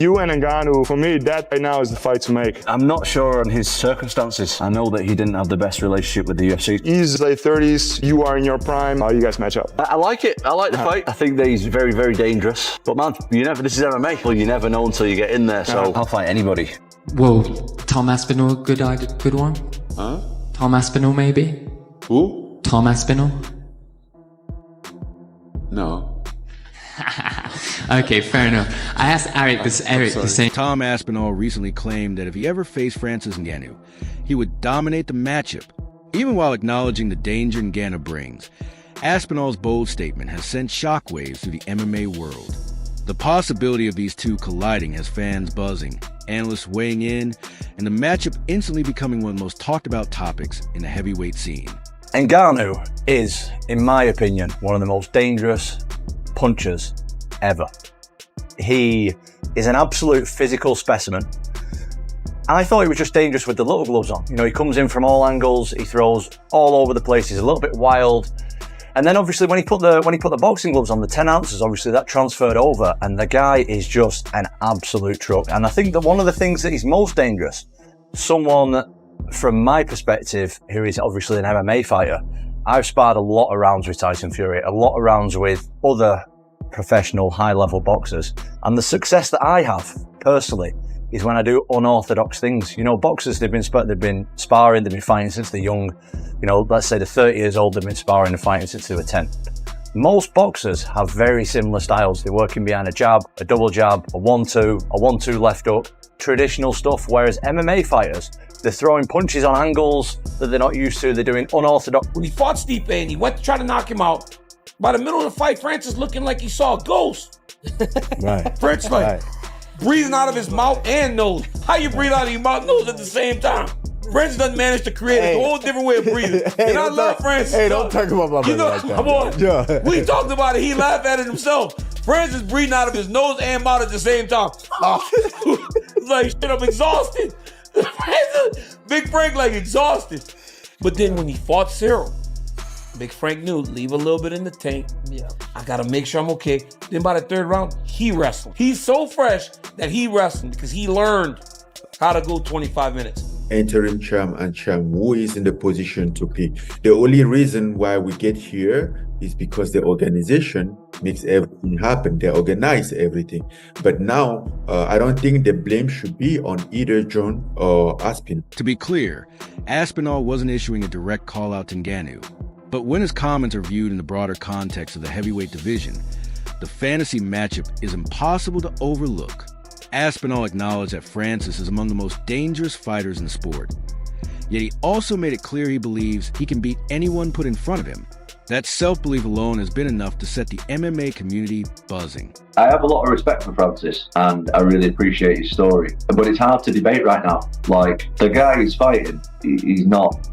You and Ngannou, for me, that right now is the fight to make. I'm not sure on his circumstances. I know that he didn't have the best relationship with the UFC. He's late 30s, you are in your prime. How you guys match up? I like it. I like the fight. I think that he's very, very dangerous. But man, this is MMA. Well, you never know until you get in there, so I'll fight anybody. Whoa, Tom Aspinall, good one? Huh? Tom Aspinall, maybe? Who? Tom Aspinall? No. Okay, fair enough. I asked Eric the same. Tom Aspinall recently claimed that if he ever faced Francis Ngannou, he would dominate the matchup, even while acknowledging the danger Ngannou brings. Aspinall's bold statement has sent shockwaves through the MMA world. The possibility of these two colliding has fans buzzing, analysts weighing in, and the matchup instantly becoming one of the most talked about topics in the heavyweight scene. Ngannou is, in my opinion, one of the most dangerous punchers ever. He is an absolute physical specimen. I thought he was just dangerous with the little gloves on. He comes in from all angles, he throws all over the place, he's a little bit wild. And then obviously when he put the boxing gloves on, the 10 ounces, obviously that transferred over, and the guy is just an absolute truck. And I think that one of the things that is most dangerous, someone from my perspective, who is obviously an MMA fighter, I've sparred a lot of rounds with Tyson Fury, a lot of rounds with other professional high-level boxers. And the success that I have, personally, is when I do unorthodox things. Boxers, they've been sparring, they've been fighting since they're young. Let's say they're 30 years old, they've been sparring and fighting since they were 10. Most boxers have very similar styles. They're working behind a jab, a double jab, a 1-2, a 1-2 left hook, traditional stuff. Whereas MMA fighters, they're throwing punches on angles that they're not used to. They're doing unorthodox. When he fought Stipe and he went to try to knock him out, by the middle of the fight, Francis looking like he saw a ghost. Right. Francis breathing out of his mouth and nose. How you breathe out of your mouth and nose at the same time? Francis doesn't manage to create a whole different way of breathing. And I love Francis. Hey, don't talk about my brother like that. Come on. Yeah. We talked about it. He laughed at it himself. Francis breathing out of his nose and mouth at the same time. It's like, shit, I'm exhausted. Big Frank, exhausted. But then when he fought Cyril, Big Frank knew, leave a little bit in the tank. Yeah. I gotta make sure I'm okay. Then by the third round, he wrestled. He's so fresh that he wrestled because he learned how to go 25 minutes. Interim champ and champ, who is in the position to pick? The only reason why we get here is because the organization makes everything happen. They organize everything. But now, I don't think the blame should be on either Jon or Aspinall. To be clear, Aspinall wasn't issuing a direct call out to Ngannou. But when his comments are viewed in the broader context of the heavyweight division, the fantasy matchup is impossible to overlook. Aspinall acknowledged that Francis is among the most dangerous fighters in the sport. Yet he also made it clear he believes he can beat anyone put in front of him. That self-belief alone has been enough to set the MMA community buzzing. I have a lot of respect for Francis and I really appreciate his story. But it's hard to debate right now. The guy he's fighting, he's not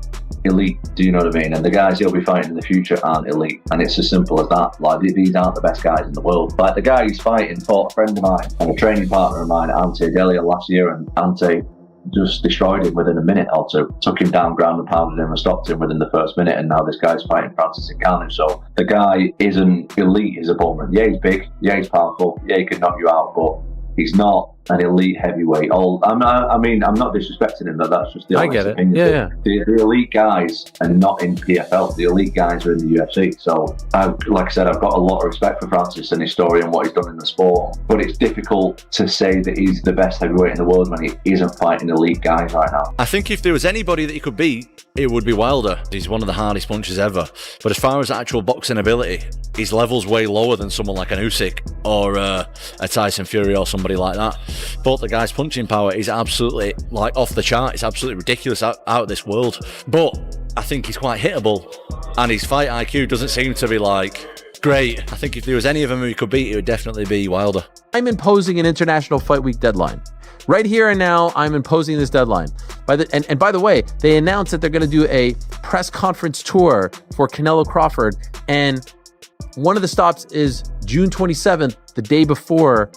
elite, do you know what I mean? And the guys he'll be fighting in the future aren't elite, and it's as simple as that. These aren't the best guys in the world. The guy he's fighting fought a friend of mine and a training partner of mine, Ante Delia, last year, and Ante just destroyed him within a minute or two. Took him down, ground and pounded him, and stopped him within the first minute, and now this guy's fighting Francis Ngannou. So the guy isn't elite, his opponent. Yeah, he's big, yeah, he's powerful, yeah, he can knock you out, but he's not an elite heavyweight. I'm not disrespecting him, but that's just the honest opinion. Yeah. The elite guys are not in PFL. The elite guys are in the UFC. So, like I said, I've got a lot of respect for Francis and his story and what he's done in the sport. But it's difficult to say that he's the best heavyweight in the world when he isn't fighting elite guys right now. I think if there was anybody that he could beat, it would be Wilder. He's one of the hardest punchers ever. But as far as actual boxing ability, his level's way lower than someone like an Usyk or a Tyson Fury or somebody like that. But the guy's punching power is absolutely off the chart. It's absolutely ridiculous, out of this world. But I think he's quite hittable, and his fight IQ doesn't seem to be great. I think if there was any of them who he could beat, it would definitely be Wilder. I'm imposing an International Fight Week deadline. Right here and now, I'm imposing this deadline. And by the way, they announced that they're going to do a press conference tour for Canelo Crawford, and one of the stops is June 27th, the day before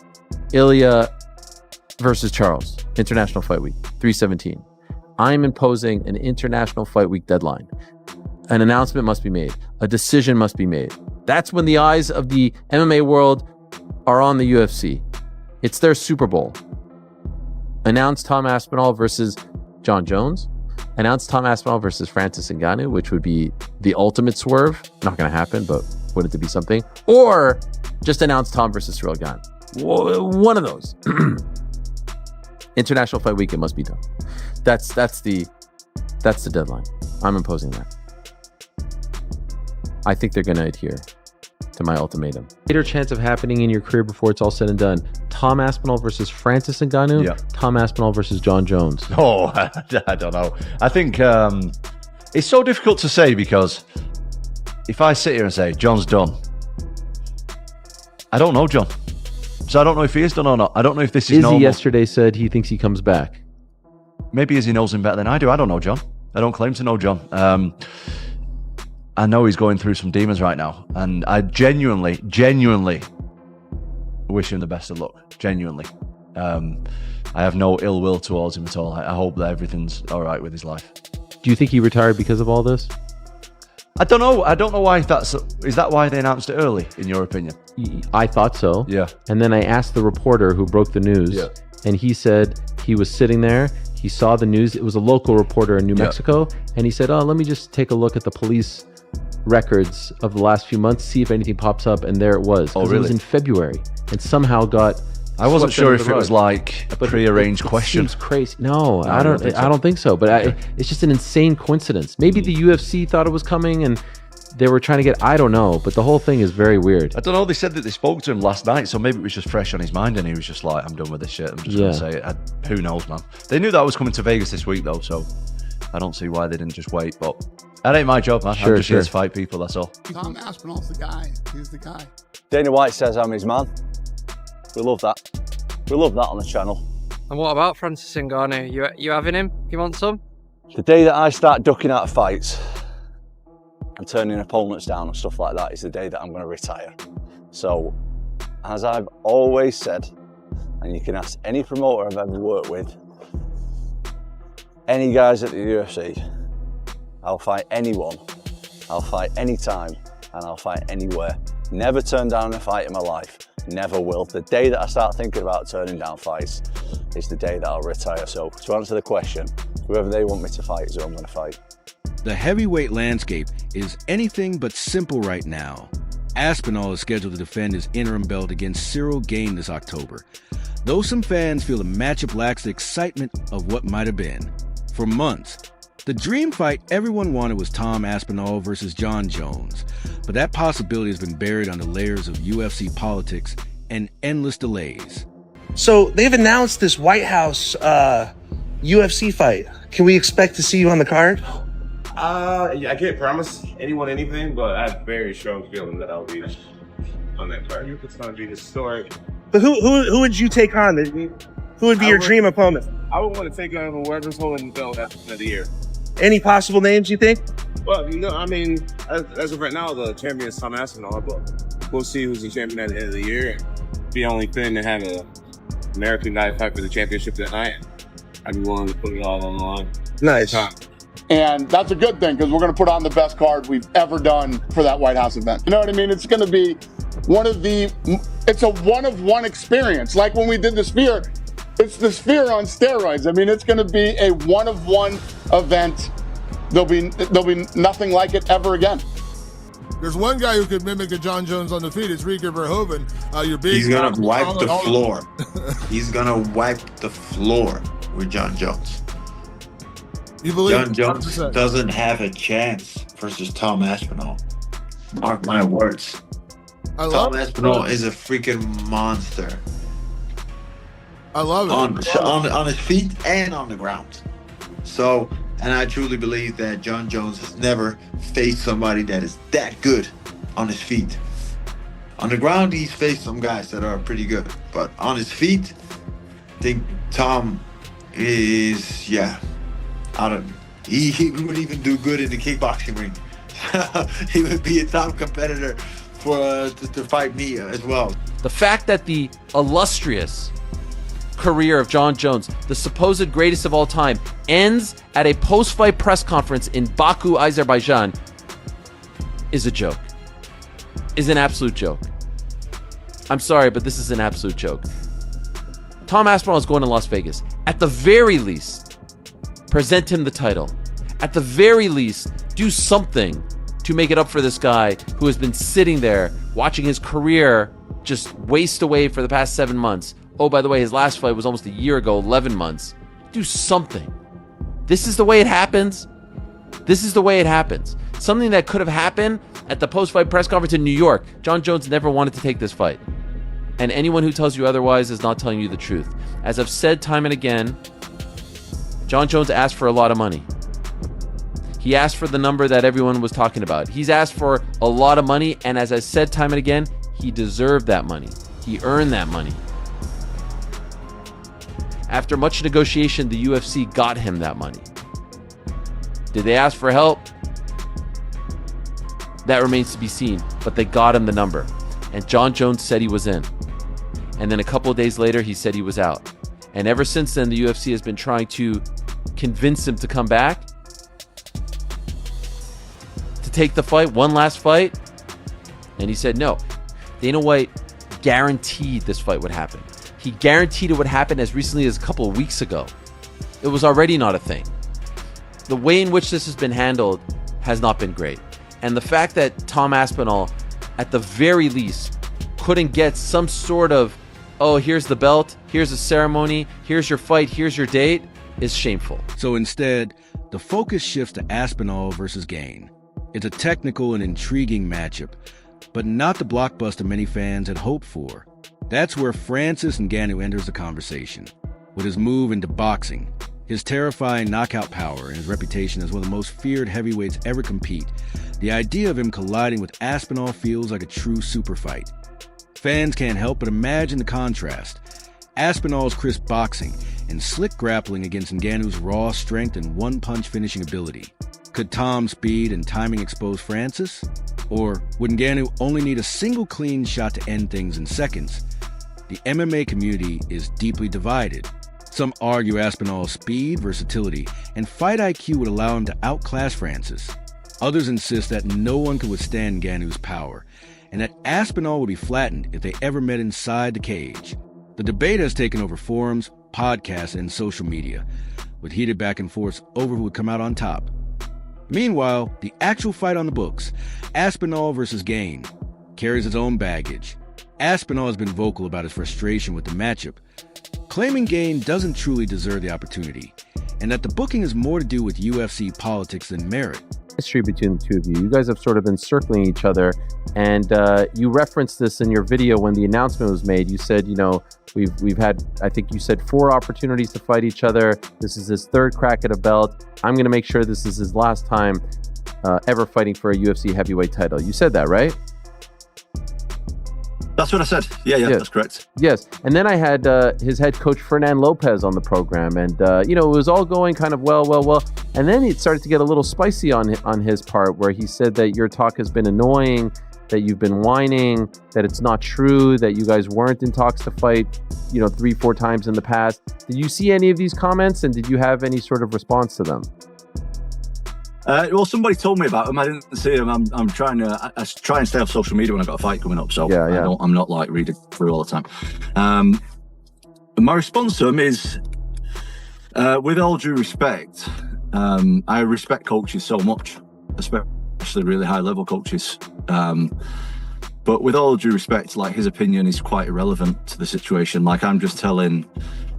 Ilya versus Charles, International Fight Week, 317. I'm imposing an International Fight Week deadline. An announcement must be made. A decision must be made. That's when the eyes of the MMA world are on the UFC. It's their Super Bowl. Announce Tom Aspinall versus Jon Jones. Announce Tom Aspinall versus Francis Ngannou, which would be the ultimate swerve. Not going to happen, but would it to be something? Or just announce Tom versus Cyril Gane. One of those. International Fight Week, it must be done. That's the deadline. I'm imposing that. I think they're going to adhere to my ultimatum. Greater chance of happening in your career before it's all said and done. Tom Aspinall versus Francis Ngannou. Yeah. Tom Aspinall versus Jon Jones. Oh, I don't know. I think it's so difficult to say, because if I sit here and say John's done, I don't know John. So I don't know if he is done or not. I don't know if this is normal. Izzy yesterday said he thinks he comes back. Maybe Izzy knows him better than I do. I don't know John. I don't claim to know John. I know he's going through some demons right now, and I genuinely wish him the best of luck. Genuinely. I have no ill will towards him at all. I hope that everything's all right with his life. Do you think he retired because of all this? I don't know. I don't know why is that why they announced it early, in your opinion? I thought so. Yeah. And then I asked the reporter who broke the news, and he said he was sitting there. He saw the news. It was a local reporter in New Mexico, and he said, "Oh, let me just take a look at the police records of the last few months, see if anything pops up." And there it was. Oh, really? It was in February, and somehow got. I wasn't swept sure under if the it was rug. like a prearranged question. Seems crazy. No, I don't think so. I don't think so. But it's just an insane coincidence. Maybe the UFC thought it was coming, and they were trying to get. I don't know, but the whole thing is very weird. I don't know. They said that they spoke to him last night, so maybe it was just fresh on his mind, and he was just like, "I'm done with this shit. I'm just gonna say it." Who knows, man? They knew that I was coming to Vegas this week, though, so I don't see why they didn't just wait. But that ain't my job, man. I'm just here to fight people. That's all. Tom Aspinall's the guy. He's the guy. Dana White says I'm his man. We love that. We love that on the channel. And what about Francis Ngannou? You having him? You want some? The day that I start ducking out of fights and turning opponents down and stuff like that is the day that I'm going to retire. So, as I've always said, and you can ask any promoter I've ever worked with, any guys at the UFC, I'll fight anyone, I'll fight anytime, and I'll fight anywhere. Never turned down a fight in my life. Never will. The day that I start thinking about turning down fights is the day that I'll retire. So, to answer the question, whoever they want me to fight is who I'm going to fight. The heavyweight landscape is anything but simple right now. Aspinall is scheduled to defend his interim belt against Cyril Gane this October. Though some fans feel the matchup lacks the excitement of what might have been. For months, the dream fight everyone wanted was Tom Aspinall versus Jon Jones. But that possibility has been buried under layers of UFC politics and endless delays. So they've announced this White House UFC fight. Can we expect to see you on the card? Yeah, I can't promise anyone anything, but I have a very strong feeling that I'll be on that card. It's going to be historic. But who would you take on? Who would be your dream opponent? I would want to take on whoever's holding the belt at the end of the year. Any possible names you think? Well, I mean, as of right now, the champion is Tom Aspinall, but we'll see who's the champion at the end of the year. It'd be only fitting to have an American guy fight for the championship that night. I'd be willing to put it all on the line. Nice. And that's a good thing, because we're going to put on the best card we've ever done for that White House event. You know what I mean? It's going to be it's a one-of-one experience. Like when we did the Sphere, it's the Sphere on steroids. I mean, it's going to be a one-of-one event. There'll be nothing like it ever again. There's one guy who could mimic a Jon Jones on the feet. It's Rieger Verhoeven. He's going to wipe the floor. He's going to wipe the floor with Jon Jones. You believe Jon Jones 100%. Doesn't have a chance versus Tom Aspinall. Mark my words. Tom Aspinall is a freaking monster. I love it. On his feet and on the ground. So, and I truly believe that Jon Jones has never faced somebody that is that good on his feet. On the ground, he's faced some guys that are pretty good. But on his feet, I think Tom is, he would even do good in the kickboxing ring. He would be a top competitor to fight me as well. The fact that the illustrious career of Jon Jones, the supposed greatest of all time, ends at a post-fight press conference in Baku, Azerbaijan, is a joke. Is an absolute joke. I'm sorry, but this is an absolute joke. Tom Aspinall is going to Las Vegas. At the very least, present him the title. At the very least, do something to make it up for this guy who has been sitting there watching his career just waste away for the past 7 months. Oh, by the way, his last fight was almost a year ago, 11 months. Do something. This is the way it happens. This is the way it happens. Something that could have happened at the post-fight press conference in New York. Jon Jones never wanted to take this fight. And anyone who tells you otherwise is not telling you the truth. As I've said time and again, Jon Jones asked for a lot of money. He asked for the number that everyone was talking about. He's asked for a lot of money, and as I said time and again, he deserved that money. He earned that money. After much negotiation, the UFC got him that money. Did they ask for help? That remains to be seen, but they got him the number. And Jon Jones said he was in. And then a couple of days later, he said he was out. And ever since then, the UFC has been trying to convince him to come back, to take the fight, one last fight. And he said no. Dana White guaranteed this fight would happen. He guaranteed it would happen as recently as a couple of weeks ago. It was already not a thing. The way in which this has been handled has not been great. And the fact that Tom Aspinall, at the very least, couldn't get some sort of, oh, here's the belt, here's a ceremony, here's your fight, here's your date, is shameful. So instead, the focus shifts to Aspinall versus Gane. It's a technical and intriguing matchup, but not the blockbuster many fans had hoped for. That's where Francis Ngannou enters the conversation. With his move into boxing, his terrifying knockout power, and his reputation as one of the most feared heavyweights ever compete, the idea of him colliding with Aspinall feels like a true super fight. Fans can't help but imagine the contrast. Aspinall's crisp boxing and slick grappling against Ngannou's raw strength and one-punch finishing ability. Could Tom's speed and timing expose Francis? Or would Ngannou only need a single clean shot to end things in seconds? The MMA community is deeply divided. Some argue Aspinall's speed, versatility, and fight IQ would allow him to outclass Francis. Others insist that no one could withstand Ngannou's power, and that Aspinall would be flattened if they ever met inside the cage. The debate has taken over forums, podcasts, and social media, with heated back and forth over who would come out on top. Meanwhile, the actual fight on the books, Aspinall versus Gane, carries its own baggage. Aspinall has been vocal about his frustration with the matchup, claiming Gane doesn't truly deserve the opportunity, and that the booking has more to do with UFC politics than merit. History between the two of you. You guys have sort of been circling each other, and you referenced this in your video when the announcement was made. You said, you know, we've had, I think you said 4 opportunities to fight each other. This is his 3rd crack at a belt. I'm going to make sure this is his last time ever fighting for a UFC heavyweight title. You said that, right? That's what I said. Yeah, yes. That's correct. Yes. And then I had his head coach, Fernand Lopez, on the program. And, you know, it was all going kind of well. And then it started to get a little spicy on his part, where he said that your talk has been annoying, that you've been whining, that it's not true, that you guys weren't in talks to fight, you know, 3-4 times in the past. Did you see any of these comments, and did you have any sort of response to them? Well, somebody told me about them. I didn't see them. I'm trying to try and stay off social media when I've got a fight coming up. So yeah. I'm not like reading through all the time. My response to them is, with all due respect, I respect coaches so much, especially really high level coaches. But with all due respect, like, his opinion is quite irrelevant to the situation. Like, I'm just telling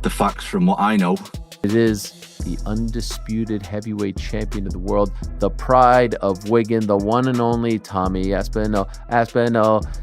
the facts from what I know. It is the undisputed heavyweight champion of the world, the pride of Wigan, the one and only Tommy Aspinall,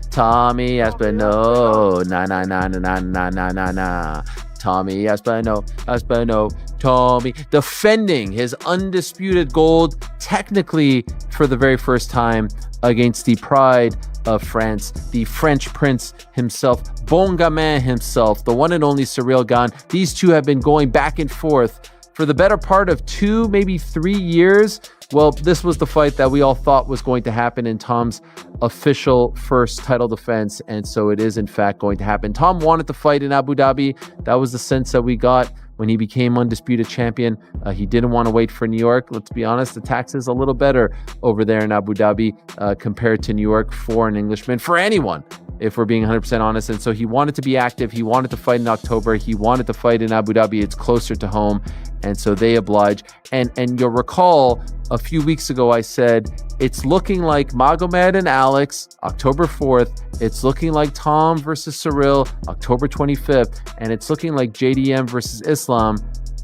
Tommy Aspinall, na. Tommy Aspinall, Tommy, defending his undisputed gold, technically for the very first time, against the pride of France, the French prince himself, Bon Gamin himself, the one and only Cyril Gane. These two have been going back and forth for the better part of 2, maybe 3 years. Well, this was the fight that we all thought was going to happen in Tom's official first title defense, and so it is in fact going to happen. Tom wanted to fight in Abu Dhabi. That was the sense that we got when he became undisputed champion. He didn't want to wait for New York. Let's be honest, the tax is a little better over there in Abu Dhabi compared to New York for an Englishman, for anyone if we're being 100% honest. And so he wanted to be active. He wanted to fight in October. He wanted to fight in Abu Dhabi. It's closer to home. And so they oblige. And you'll recall a few weeks ago, I said, it's looking like Magomed and Alex, October 4th. It's looking like Tom versus Cyril, October 25th. And it's looking like JDM versus Islam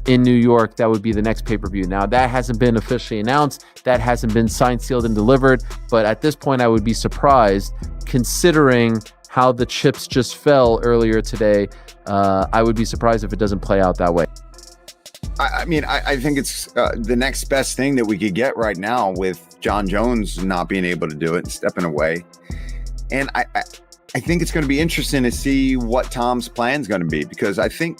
in New York. That would be the next pay-per-view. Now, that hasn't been officially announced. That hasn't been signed, sealed, and delivered. But at this point, I would be surprised, considering how the chips just fell earlier today. I would be surprised if it doesn't play out that way. I mean, I think it's the next best thing that we could get right now with Jon Jones not being able to do it and stepping away. And I think it's going to be interesting to see what Tom's plan is going to be, because I think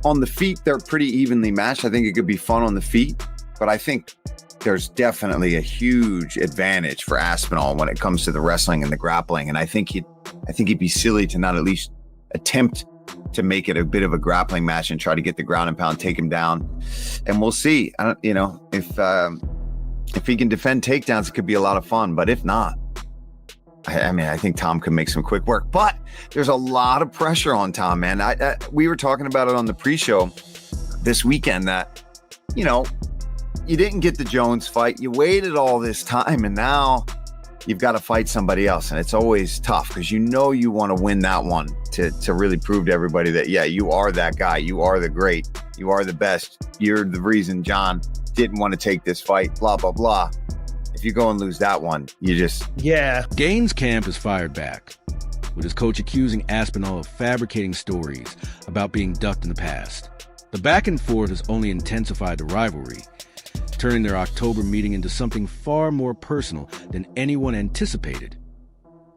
on the feet, they're pretty evenly matched. I think it could be fun on the feet, but I think there's definitely a huge advantage for Aspinall when it comes to the wrestling and the grappling. And I think he'd be silly to not at least attempt to make it a bit of a grappling match and try to get the ground and pound, take him down. And we'll see. If he can defend takedowns, it could be a lot of fun. But if not, I think Tom can make some quick work. But there's a lot of pressure on Tom, man. We were talking about it on the pre-show this weekend that, you didn't get the Jones fight. You waited all this time, and now you've got to fight somebody else. And it's always tough because you want to win that one to really prove to everybody that, yeah, you are that guy. You are the great. You are the best. You're the reason Jon didn't want to take this fight, blah, blah, blah. If you go and lose that one, you just... Yeah. Gane's camp is fired back, with his coach accusing Aspinall of fabricating stories about being ducked in the past. The back and forth has only intensified the rivalry, turning their October meeting into something far more personal than anyone anticipated.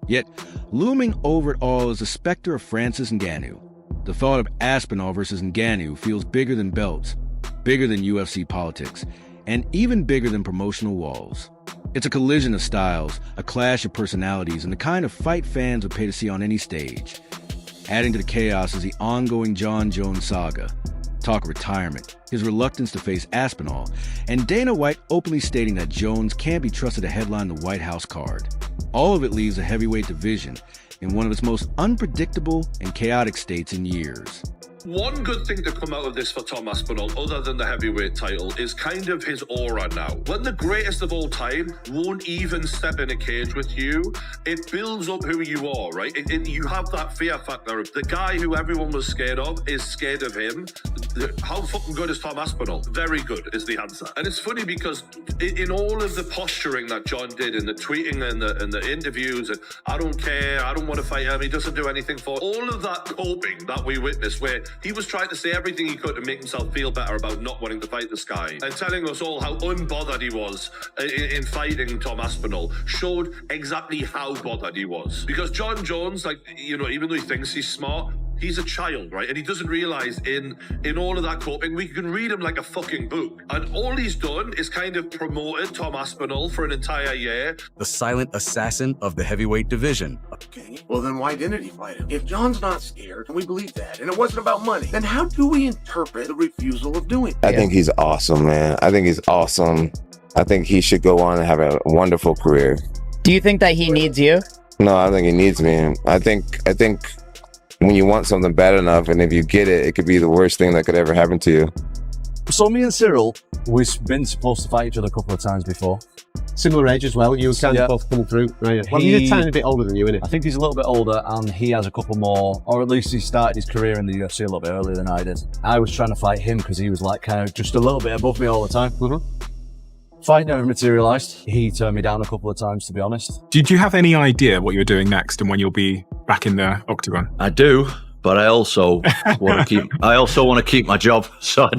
Yet, looming over it all is the specter of Francis Ngannou. The thought of Aspinall versus Ngannou feels bigger than belts, bigger than UFC politics, and even bigger than promotional walls. It's a collision of styles, a clash of personalities, and the kind of fight fans would pay to see on any stage. Adding to the chaos is the ongoing Jon Jones saga, talk of retirement, his reluctance to face Aspinall, and Dana White openly stating that Jones can't be trusted to headline the White House card. All of it leaves the heavyweight division in one of its most unpredictable and chaotic states in years. One good thing to come out of this for Tom Aspinall, other than the heavyweight title, is kind of his aura now. When the greatest of all time won't even step in a cage with you, it builds up who you are, right? You have that fear factor of the guy who everyone was scared of is scared of him. How fucking good is Tom Aspinall? Very good is the answer. And it's funny because in all of the posturing that Jon did, in the tweeting and the interviews, and I don't care, I don't want to fight him, he doesn't do anything for all of that coping that we witnessed, where he was trying to say everything he could to make himself feel better about not wanting to fight this guy, and telling us all how unbothered he was in fighting Tom Aspinall, showed exactly how bothered he was. Because Jon Jones, even though he thinks he's smart, he's a child, right? And he doesn't realize in all of that coping, we can read him like a fucking book. And all he's done is kind of promoted Tom Aspinall for an entire year. The silent assassin of the heavyweight division. Okay, well then why didn't he fight him? If Jon's not scared, and we believe that, and it wasn't about money, then how do we interpret the refusal of doing it? I think he's awesome, man. I think he's awesome. I think he should go on and have a wonderful career. Do you think that he needs you? No, I think he needs me. I think when you want something bad enough, and if you get it, it could be the worst thing that could ever happen to you. So me and Cyril, we've been supposed to fight each other a couple of times before. Similar age as well. You were kind of both coming through, right? Well, he's a tiny bit older than you, isn't he? I think he's a little bit older, and he has a couple more, or at least he started his career in the UFC a little bit earlier than I did. I was trying to fight him because he was like kind of just a little bit above me all the time. Fight never materialised. He turned me down a couple of times, to be honest. Did you have any idea what you're doing next and when you'll be back in the octagon? I do, but I also want to keep my job. So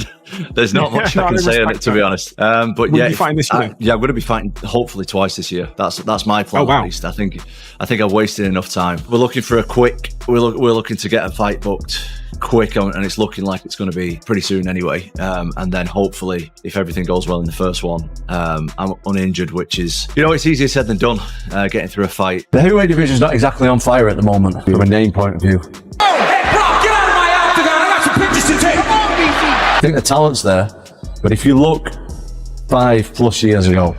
there's not much I can say on it, to be honest. But will you be fighting this year? I'm going to be fighting hopefully twice this year. That's my plan. At least. I think I've wasted enough time. We're looking for a quick. We're looking to get a fight booked quick, and it's looking like it's going to be pretty soon anyway. And then hopefully, if everything goes well in the first one, I'm uninjured, which is, it's easier said than done, getting through a fight. The heavyweight division's not exactly on fire at the moment from a name point of view. I think the talent's there, but if you look 5+ years ago,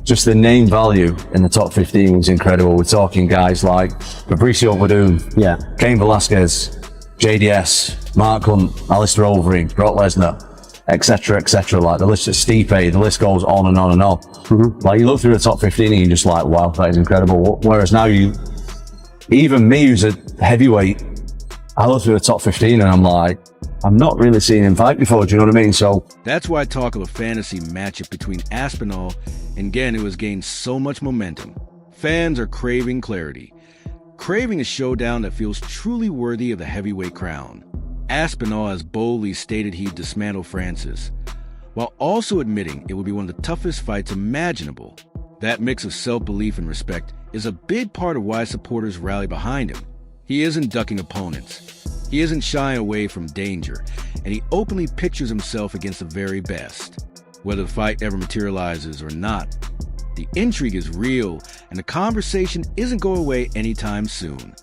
just the name value in the top 15 was incredible. We're talking guys like Fabricio Verdun, Cain Velasquez, JDS, Mark Hunt, Alistair Overeem, Brock Lesnar, etc. Like the list of Stipe, the list goes on and on and on. Like you look through the top 15 and you're just like, wow, that is incredible. Whereas now even me who's a heavyweight, I look through the top 15 and I'm like, I'm not really seeing him fight before, do you know what I mean? So that's why talk of a fantasy matchup between Aspinall and Gane has gained so much momentum. Fans are craving clarity, craving a showdown that feels truly worthy of the heavyweight crown. Aspinall has boldly stated he'd dismantle Francis, while also admitting it would be one of the toughest fights imaginable. That mix of self-belief and respect is a big part of why supporters rally behind him. He isn't ducking opponents. He isn't shying away from danger, and he openly pictures himself against the very best. Whether the fight ever materializes or not, the intrigue is real, and the conversation isn't going away anytime soon.